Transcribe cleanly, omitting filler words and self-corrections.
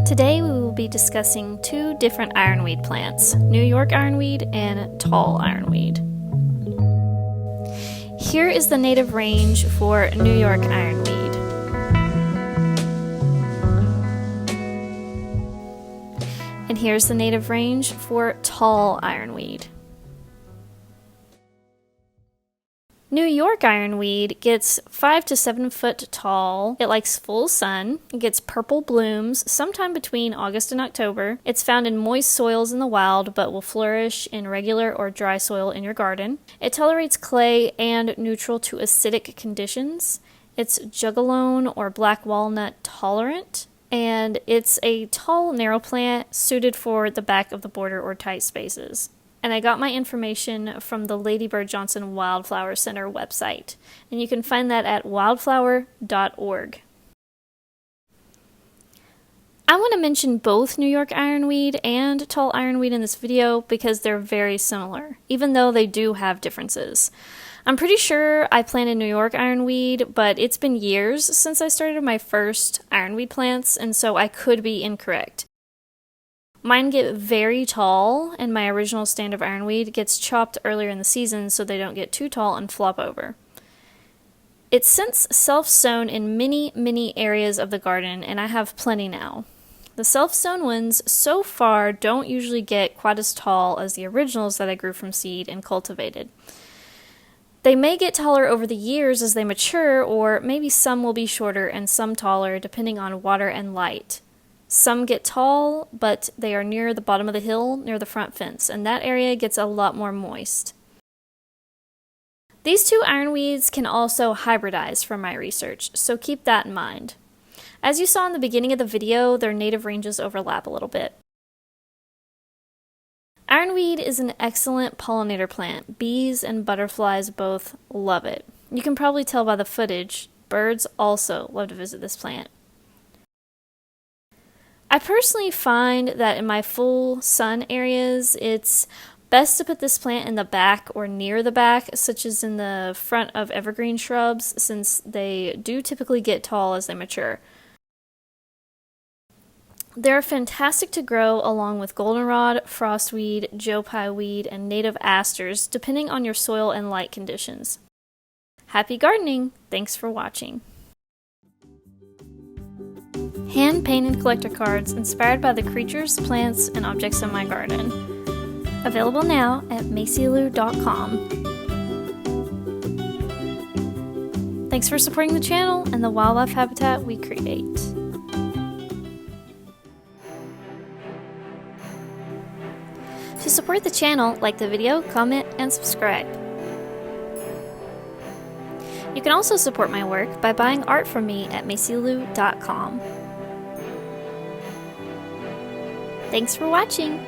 Today we will be discussing two different ironweed plants, New York Ironweed and Tall Ironweed. Here is the native range for New York Ironweed. And here's the native range for Tall Ironweed. New York Ironweed gets 5 to 7 foot tall. It likes full sun. It gets purple blooms sometime between August and October. It's found in moist soils in the wild, but will flourish in regular or dry soil in your garden. It tolerates clay and neutral to acidic conditions. It's jugalone or black walnut tolerant. And it's a tall, narrow plant suited for the back of the border or tight spaces. And I got my information from the Lady Bird Johnson Wildflower Center website, and you can find that at wildflower.org. I want to mention both New York Ironweed and Tall Ironweed in this video because they're very similar, even though they do have differences. I'm pretty sure I planted New York Ironweed, but it's been years since I started my first ironweed plants, and so I could be incorrect. Mine get very tall, and my original stand of ironweed gets chopped earlier in the season so they don't get too tall and flop over. It's since self-sown in many areas of the garden, and I have plenty now. The self-sown ones so far don't usually get quite as tall as the originals that I grew from seed and cultivated. They may get taller over the years as they mature, or maybe some will be shorter and some taller depending on water and light. Some get tall, but they are near the bottom of the hill, near the front fence, and that area gets a lot more moist. These two ironweeds can also hybridize from my research, so keep that in mind. As you saw in the beginning of the video, their native ranges overlap a little bit. Ironweed is an excellent pollinator plant. Bees and butterflies both love it. You can probably tell by the footage, birds also love to visit this plant. I personally find that in my full sun areas, it's best to put this plant in the back or near the back, such as in the front of evergreen shrubs, since they do typically get tall as they mature. They're fantastic to grow along with goldenrod, frostweed, Joe Pye weed, and native asters, depending on your soil and light conditions. Happy gardening! Thanks for watching. Hand-painted collector cards inspired by the creatures, plants, and objects in my garden. Available now at macylu.com. Thanks for supporting the channel and the wildlife habitat we create. To support the channel, like the video, comment, and subscribe. You can also support my work by buying art from me at macylu.com. Thanks for watching!